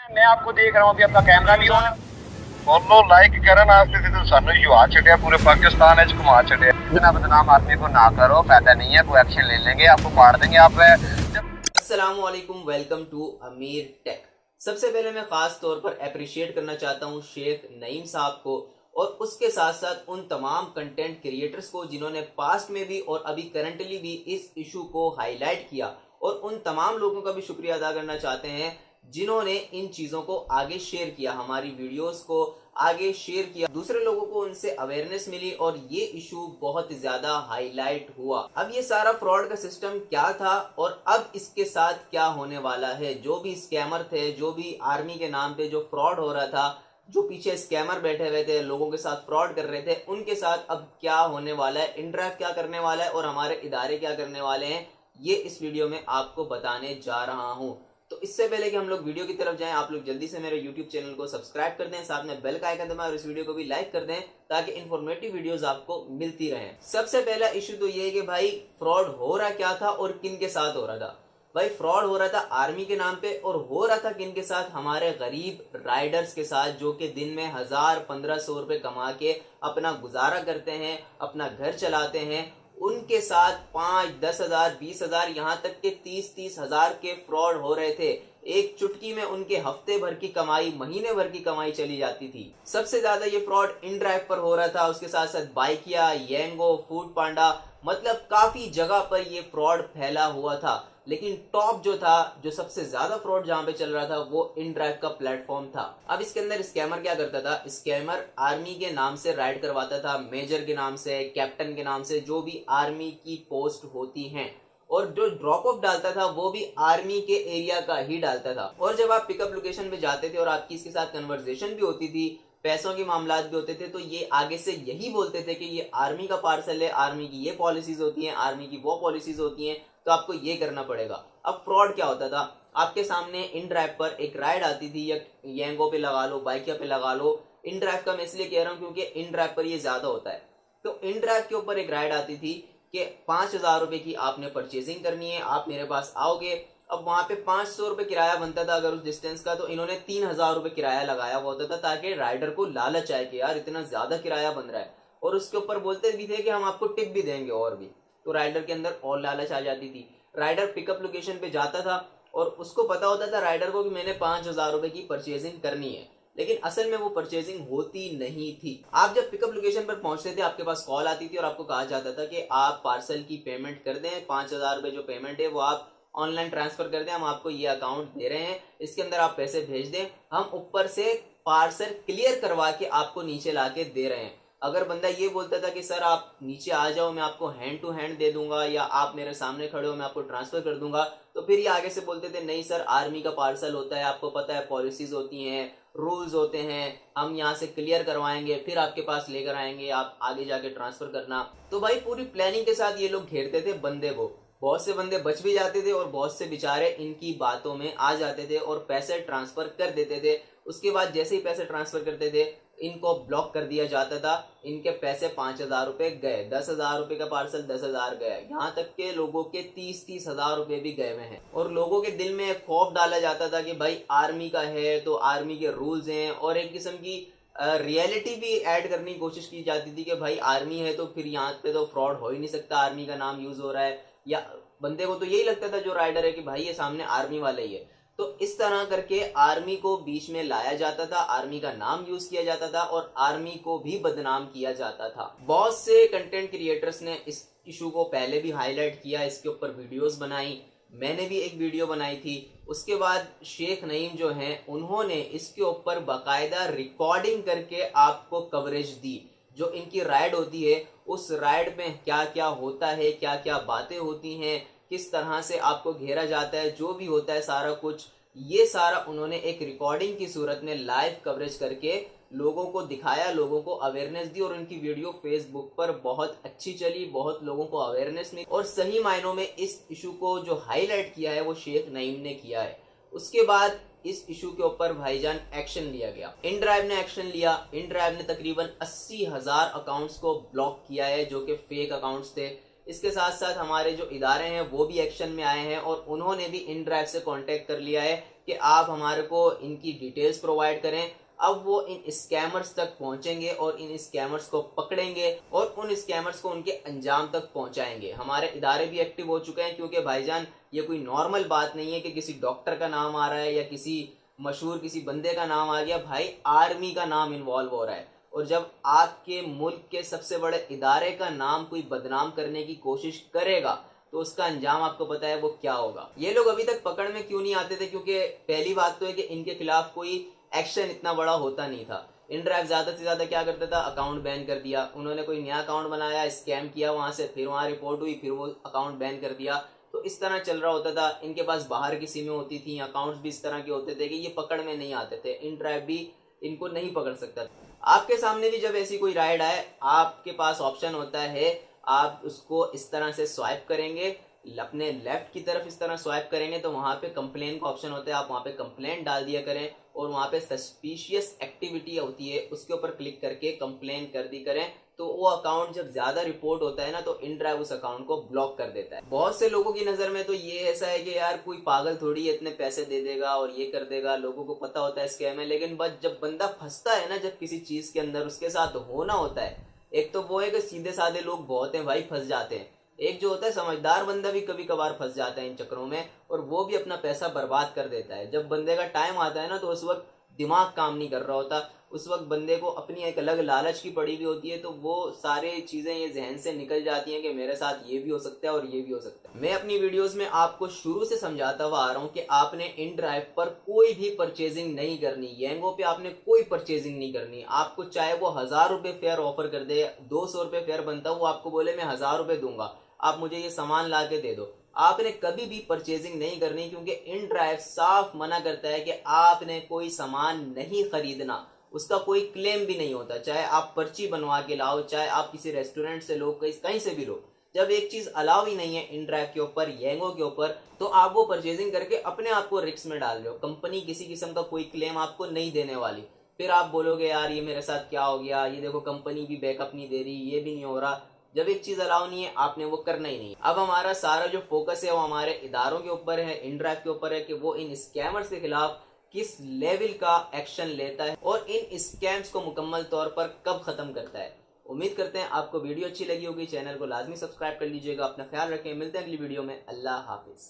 मैं आपको देख रहा हूँ अभी आपका कैमरा भी ऑन है। फॉलो लाइक करन आस्ते ते सानू युवा छड़िया पूरे पाकिस्तान च घुमा छड़िया। इतना बदनाम आदमी को ना करो, फायदा नहीं है, कोई एक्शन ले लेंगे, आपको पाड़ देंगे। आप अस्सलामुअलैकुम, वेलकम टू अमीर टेक। सबसे पहले मैं खास तौर पर अप्रिशिएट करना चाहता हूँ शेख नईम साहब को और उसके साथ साथ उन तमाम कंटेंट क्रिएटर्स को जिन्होंने पास्ट में भी और अभी करंटली भी इस इशू को हाईलाइट किया, और उन तमाम लोगों का भी शुक्रिया अदा करना चाहते हैं जिन्होंने इन चीज़ों को आगे शेयर किया, हमारी वीडियोस को आगे शेयर किया, दूसरे लोगों को उनसे अवेयरनेस मिली और ये इशू बहुत ज्यादा हाईलाइट हुआ। अब ये सारा फ्रॉड का सिस्टम क्या था और अब इसके साथ क्या होने वाला है। जो भी स्कैमर थे, जो भी आर्मी के नाम पे जो फ्रॉड हो रहा था, जो पीछे स्कैमर बैठे हुए थे, लोगों के साथ फ्रॉड कर रहे थे, उनके साथ अब क्या होने वाला है, इनड्राइव क्या करने वाला है और हमारे इदारे क्या करने वाले हैं, ये इस वीडियो में आपको बताने जा रहा हूं। तो इससे पहले कि हम लोग वीडियो की तरफ जाएं, आप लोग जल्दी से मेरे YouTube चैनल को सब्सक्राइब कर दें, साथ में बेल का आइकन दबाएं और इस वीडियो को भी लाइक कर दें ताकि इन्फॉर्मेटिव वीडियोस आपको मिलती रहें। सबसे पहला इशू तो ये है कि भाई फ्रॉड हो रहा क्या था और किन के साथ हो रहा था। भाई फ्रॉड हो रहा था आर्मी के नाम पे, और हो रहा था किन के साथ, हमारे गरीब राइडर्स के साथ जो कि दिन में 1000-1500 रुपए कमा के अपना गुजारा करते हैं, अपना घर चलाते हैं। उनके साथ 5-10 हजार, 20 हजार, यहाँ तक के 30-30 हजार के फ्रॉड हो रहे थे। एक चुटकी में उनके हफ्ते भर की कमाई, महीने भर की कमाई चली जाती थी। सबसे ज्यादा ये फ्रॉड इन ड्राइव पर हो रहा था, उसके साथ साथ बाइकिया, येंगो, फूड पांडा, मतलब काफी जगह पर ये फ्रॉड फैला हुआ था। लेकिन टॉप जो था, जो सबसे ज्यादा फ्रॉड जहां पे चल रहा था, वो इन ड्राइव का प्लेटफॉर्म था। अब इसके अंदर स्कैमर क्या करता था, स्कैमर आर्मी के नाम से राइड करवाता था, मेजर के नाम से, कैप्टन के नाम से, जो भी आर्मी की पोस्ट होती हैं, और जो ड्रॉप ऑफ डालता था वो भी आर्मी के एरिया का ही डालता था। और जब आप पिकअप लोकेशन पे जाते थे और आपकी इसके साथ कन्वर्सेशन भी होती थी, पैसों के मामलात भी होते थे, तो ये आगे से यही बोलते थे कि ये आर्मी का पार्सल है, आर्मी की ये पॉलिसीज होती हैं, आर्मी की वो पॉलिसीज होती हैं, तो आपको ये करना पड़ेगा। अब फ्रॉड क्या होता था, आपके सामने इन ड्राइव पर एक राइड आती थी, या येंगो पे लगा लो, बाइकिया पे लगा लो। इन ड्राइव का मैं इसलिए कह रहा हूँ क्योंकि इन ड्राइव पर ये ज्यादा होता है। तो इन ड्राइव के ऊपर एक राइड आती थी कि 5000 रुपए की आपने परचेजिंग करनी है, आप मेरे पास आओगे। अब वहां पे 500 रुपए किराया बनता था अगर उस डिस्टेंस का, तो इन्होंने 3000 रुपए किराया लगाया हुआ होता था ताकि राइडर को लालच आए कि यार इतना ज्यादा किराया बन रहा है, और उसके ऊपर बोलते भी थे कि हम आपको टिप भी देंगे और भी। तो राइडर के अंदर और लालच आ जाती थी। राइडर पिकअप लोकेशन पे जाता था और उसको पता होता था राइडर को कि मैंने 5000 रुपए की परचेजिंग करनी है, लेकिन असल में वो परचेजिंग होती नहीं थी। आप जब पिकअप लोकेशन पर पहुंचते थे, आपके पास कॉल आती थी और आपको कहा जाता था कि आप पार्सल की पेमेंट कर दें, 5000 रुपए जो पेमेंट है वो आप ऑनलाइन ट्रांसफर कर दें, हम आपको ये अकाउंट दे रहे हैं, इसके अंदर आप पैसे भेज दें, हम ऊपर से पार्सल क्लियर करवा के आपको नीचे ला के दे रहे हैं। अगर बंदा ये बोलता था कि सर आप नीचे आ जाओ, मैं आपको हैंड टू हैंड दे दूंगा, या आप मेरे सामने खड़े हो मैं आपको ट्रांसफर कर दूंगा, तो फिर ये आगे से बोलते थे नहीं सर आर्मी का पार्सल होता है, आपको पता है पॉलिसीज होती हैं, रूल्स होते हैं, हम यहाँ से क्लियर करवाएंगे फिर आपके पास लेकर आएंगे, आप आगे जाके ट्रांसफर करना। तो भाई पूरी प्लानिंग के साथ ये लोग घेरते थे बंदे को। बहुत से बंदे बच भी जाते थे और बहुत से बेचारे इनकी बातों में आ जाते थे और पैसे ट्रांसफर कर देते थे। उसके बाद जैसे ही पैसे ट्रांसफर करते थे, इनको ब्लॉक कर दिया जाता था, इनके पैसे 5000 रुपए गए, 10,000 रुपए का पार्सल 10,000 गया, यहाँ तक के लोगों के 30-30 हजार रुपए भी गए हुए हैं। और लोगों के दिल में खौफ डाला जाता था कि भाई आर्मी का है तो आर्मी के रूल्स हैं, और एक किस्म की रियलिटी भी ऐड करने की कोशिश की जाती थी कि भाई आर्मी है तो फिर यहाँ पे तो फ्रॉड हो ही नहीं सकता, आर्मी का नाम यूज हो रहा है, या बंदे को तो यही लगता था जो राइडर है कि भाई ये सामने आर्मी वाला ही है। तो इस तरह करके आर्मी को बीच में लाया जाता था, आर्मी का नाम यूज किया जाता था और आर्मी को भी बदनाम किया जाता था। बहुत से कंटेंट क्रिएटर्स ने इस इशू को पहले भी हाईलाइट किया, इसके ऊपर वीडियोस बनाई, मैंने भी एक वीडियो बनाई थी। उसके बाद शेख नईम जो हैं उन्होंने इसके ऊपर बाकायदा रिकॉर्डिंग करके आपको कवरेज दी। जो इनकी राइड होती है, उस राइड में क्या क्या होता है, क्या क्या बातें होती हैं, किस तरह से आपको घेरा जाता है, जो भी होता है सारा कुछ, ये सारा उन्होंने एक रिकॉर्डिंग की सूरत में लाइव कवरेज करके लोगों को दिखाया, लोगों को अवेयरनेस दी, और उनकी वीडियो फेसबुक पर बहुत अच्छी चली, बहुत लोगों को अवेयरनेस मिली, और सही मायनों में इस इशू को जो हाईलाइट किया है वो शेख नईम ने किया है। उसके बाद इस इशू के ऊपर भाईजान एक्शन लिया गया, इन ड्राइव ने एक्शन लिया। इन ड्राइव ने तकरीबन 80,000 अकाउंट्स को ब्लॉक किया है जो कि फेक अकाउंट्स थे। इसके साथ साथ हमारे जो इदारे हैं वो भी एक्शन में आए हैं और उन्होंने भी इन ड्राइव से कांटेक्ट कर लिया है कि आप हमारे को इनकी डिटेल्स प्रोवाइड करें। अब वो इन स्कैमर्स तक पहुंचेंगे और इन स्कैमर्स को पकड़ेंगे और उन स्कैमर्स को उनके अंजाम तक पहुंचाएंगे। हमारे इदारे भी एक्टिव हो चुके हैं, क्योंकि भाईजान ये कोई नॉर्मल बात नहीं है कि किसी डॉक्टर का नाम आ रहा है या किसी मशहूर किसी बंदे का नाम आ गया। भाई आर्मी का नाम इन्वॉल्व हो रहा है, और जब आपके मुल्क के सबसे बड़े इदारे का नाम कोई बदनाम करने की कोशिश करेगा तो उसका अंजाम आपको पता है वो क्या होगा। ये लोग अभी तक पकड़ में क्यों नहीं आते थे? क्योंकि पहली बात तो है कि इनके खिलाफ कोई एक्शन इतना बड़ा होता नहीं था। इनड्राइव ज्यादा से ज्यादा क्या करता था, अकाउंट बैन कर दिया। उन्होंने कोई नया अकाउंट बनाया, स्कैम किया वहां से, फिर वहां रिपोर्ट हुई, फिर वो अकाउंट बैन कर दिया। तो इस तरह चल रहा होता था। इनके पास बाहर की सिमें होती थी, अकाउंट्स भी इस तरह के होते थे कि ये पकड़ में नहीं आते थे। इनड्राइव भी इनको नहीं पकड़ सकता था। आपके सामने भी जब ऐसी कोई राइड आए, आपके पास ऑप्शन होता है, आप उसको इस तरह से स्वाइप करेंगे, अपने लेफ्ट की तरफ इस तरह स्वाइप करेंगे तो वहां पे कंप्लेन का ऑप्शन होता है। आप वहां पे कंप्लेंट डाल दिया करें और वहां पे सस्पिशियस एक्टिविटी होती है, उसके ऊपर क्लिक करके कंप्लेन कर दी करें। तो वो अकाउंट जब ज्यादा रिपोर्ट होता है ना तो इनड्राइव उस अकाउंट को ब्लॉक कर देता है। बहुत से लोगों की नजर में तो ये ऐसा है कि यार कोई पागल थोड़ी है, इतने पैसे दे देगा और ये कर देगा, लोगों को पता होता है स्कैम है। लेकिन बस जब बंदा फंसता है ना, जब किसी चीज के अंदर उसके साथ होना होता है, एक तो वो है कि सीधे साधे लोग बहुत हैं भाई, फंस जाते हैं। एक जो होता है समझदार बंदा भी कभी कभार फंस जाता है इन चक्करों में, और वो भी अपना पैसा बर्बाद कर देता है। जब बंदे का टाइम आता है ना तो उस वक्त दिमाग काम नहीं कर रहा होता, उस वक्त बंदे को अपनी एक अलग लालच की पड़ी हुई होती है। तो वो सारी चीजें ये जहन से निकल जाती हैं कि मेरे साथ ये भी हो सकता है और ये भी हो सकता है। मैं अपनी वीडियोस में आपको शुरू से समझाता हुआ आ रहा हूँ कि आपने इनड्राइव पर कोई भी परचेजिंग नहीं करनी, येंगो पे आपने कोई परचेजिंग नहीं करनी। आपको चाहे वो 1000 रुपये फेयर ऑफर कर दे, 200 रुपये फेयर बनता, वो आपको बोले मैं 1000 रुपये दूंगा, आप मुझे ये सामान ला के दे दो, आपने कभी भी परचेजिंग नहीं करनी। क्योंकि इनड्राइव साफ मना करता है कि आपने कोई सामान नहीं खरीदना, उसका कोई क्लेम भी नहीं होता। चाहे आप पर्ची बनवा के लाओ, चाहे आप किसी रेस्टोरेंट से लो, कहीं से भी लो, जब एक चीज अलाउ ही नहीं है इनड्राइव के ऊपर, येंगो के ऊपर, तो आप वो परचेजिंग करके अपने आप को रिस्क में डाल रहे हो। कंपनी किसी किस्म का कोई क्लेम आपको नहीं देने वाली। फिर आप बोलोगे यार ये मेरे साथ क्या हो गया, ये देखो कंपनी भी बैकअप नहीं दे रही, ये भी नहीं हो रहा। जब एक चीज अलाउ नहीं है आपने वो करना ही नहीं। अब हमारा सारा जो फोकस है वो हमारे इदारों के ऊपर है, इनड्राइव के ऊपर है कि वो इन स्कैमर्स के खिलाफ किस लेवल का एक्शन लेता है और इन स्कैम्स को मुकम्मल तौर पर कब खत्म करता है। उम्मीद करते हैं आपको वीडियो अच्छी लगी होगी। चैनल को लाजमी सब्सक्राइब कर लीजिएगा। अपना ख्याल रखें, मिलते हैं अगली वीडियो में। अल्लाह हाफिज।